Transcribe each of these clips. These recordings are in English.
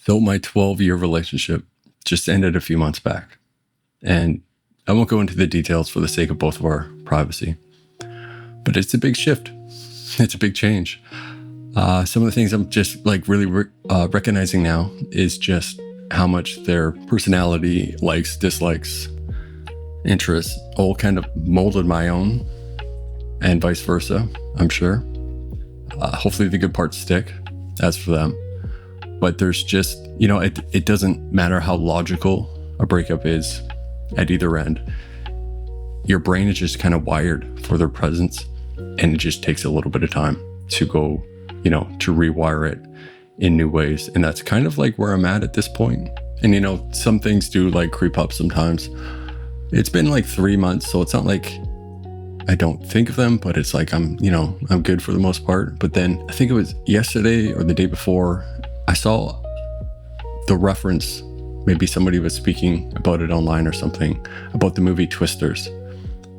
So my 12-year relationship just ended a few months back. And I won't go into the details for the sake of both of our privacy. But it's a big shift. It's a big change. Some of the things I'm just like really recognizing now is just how much their personality, likes, dislikes, interests, all kind of molded my own, and vice versa, I'm sure. Hopefully the good parts stick, as for them. But there's just, it doesn't matter how logical a breakup is at either end. Your brain is just kind of wired for their presence, and it just takes a little bit of time to go, to rewire it in new ways. And that's kind of like where I'm at this point. And, some things do like creep up sometimes. It's been like 3 months, so it's not like I don't think of them, but it's like I'm good for the most part. But then I think it was yesterday or the day before, I saw the reference, maybe somebody was speaking about it online or something, about the movie Twisters,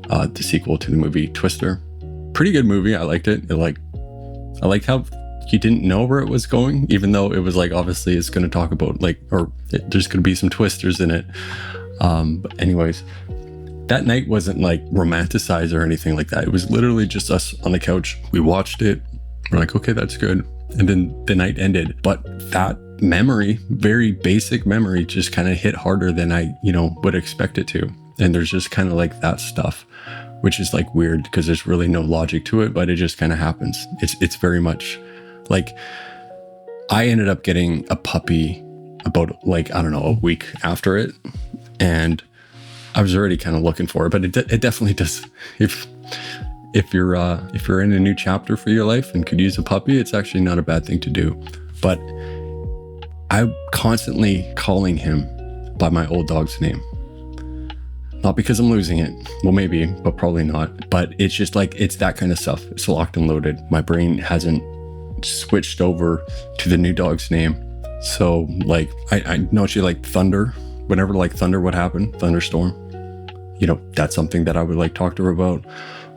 the sequel to the movie Twister. Pretty good movie. I liked it. I liked how you didn't know where it was going, even though it was like, obviously it's going to talk about there's going to be some twisters in it. But anyways, that night wasn't like romanticized or anything like that. It was literally just us on the couch. We watched it. We're like, okay, that's good. And then the night ended. But that memory, very basic memory, just kind of hit harder than I, would expect it to. And there's just kind of like that stuff, which is like weird because there's really no logic to it, but it just kind of happens. It's very much like I ended up getting a puppy about a week after it. And I was already kind of looking for it, but it definitely does. If you're in a new chapter for your life and could use a puppy, it's actually not a bad thing to do. But I'm constantly calling him by my old dog's name. Not because I'm losing it. Well, maybe, but probably not. But it's just like, it's that kind of stuff. It's locked and loaded. My brain hasn't switched over to the new dog's name. So like, I know she liked thunder. Whenever like thunder would happen, thunderstorm, that's something that I would like talk to her about.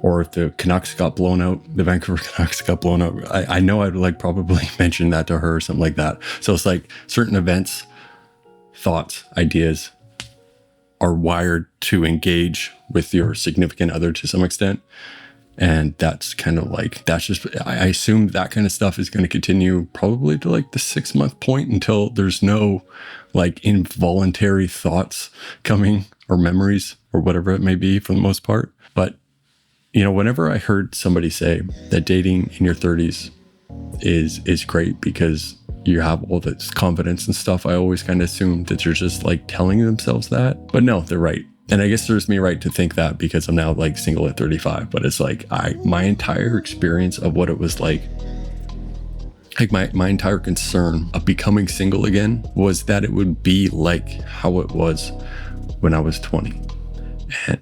Or if the Canucks got blown out, the Vancouver Canucks got blown out, I know I'd like probably mention that to her or something like that. So it's like certain events, thoughts, ideas are wired to engage with your significant other to some extent. And that's kind of like, I assume that kind of stuff is going to continue probably to like the 6-month point until there's no like involuntary thoughts coming or memories or whatever it may be for the most part. But, whenever I heard somebody say that dating in your 30s is great because you have all this confidence and stuff, I always kind of assumed that they're just like telling themselves that. But no, they're right. And I guess there's me right to think that because I'm now like single at 35, but it's like my entire experience of what it was like my entire concern of becoming single again was that it would be like how it was when I was 20. And,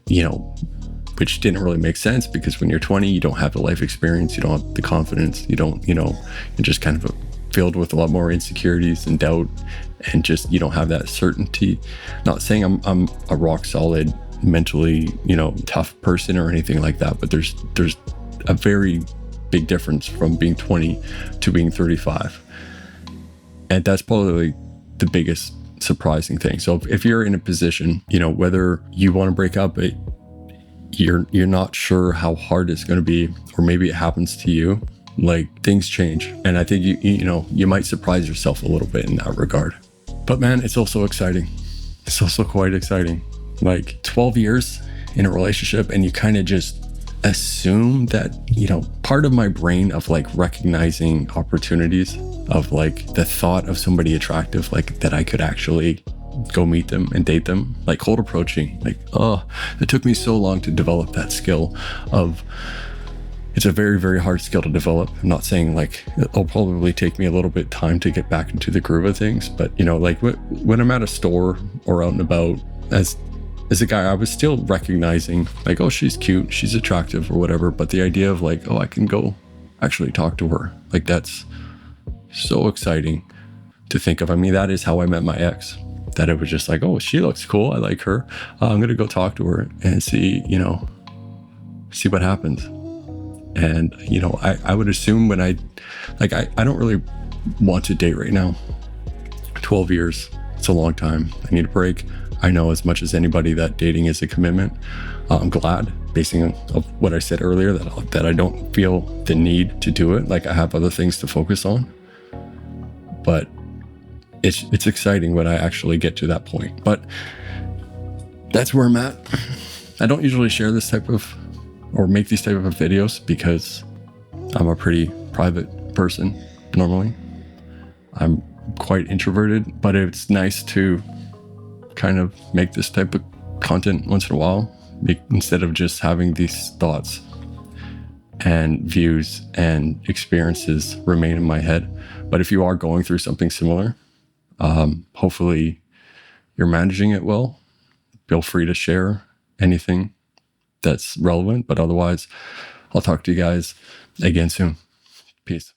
which didn't really make sense because when you're 20, you don't have the life experience, you don't have the confidence, you're just kind of filled with a lot more insecurities and doubt, and just you don't have that certainty. Not saying I'm a rock solid, mentally, tough person or anything like that, but there's a very big difference from being 20 to being 35. And that's probably the biggest surprising thing. So if you're in a position, whether you want to break up, you're not sure how hard it's going to be, or maybe it happens to you, like things change. And I think you might surprise yourself a little bit in that regard. But man, it's also exciting. It's also quite exciting. Like 12 years in a relationship, and you kind of just assume that, part of my brain of like recognizing opportunities of like the thought of somebody attractive, like that I could actually go meet them and date them, like cold approaching, like, it took me so long to develop that skill of, it's a very, very hard skill to develop. I'm not saying like it'll probably take me a little bit time to get back into the groove of things, but like when I'm at a store or out and about as a guy, I was still recognizing like, oh, she's cute, she's attractive or whatever. But the idea of like, oh, I can go actually talk to her, like that's so exciting to think of. I mean, that is how I met my ex, that it was just like, oh, she looks cool, I like her. I'm going to go talk to her and see what happens. And, I would assume when I don't really want to date right now. 12 years. It's a long time. I need a break. I know as much as anybody that dating is a commitment. I'm glad, basing on what I said earlier, that I don't feel the need to do it. Like I have other things to focus on. But it's exciting when I actually get to that point. But that's where I'm at. I don't usually share this type of, or make these type of videos because I'm a pretty private person normally. I'm quite introverted, but it's nice to kind of make this type of content once in a while, instead of just having these thoughts and views and experiences remain in my head. But if you are going through something similar, hopefully you're managing it well. Feel free to share anything that's relevant, but otherwise I'll talk to you guys again soon. Peace.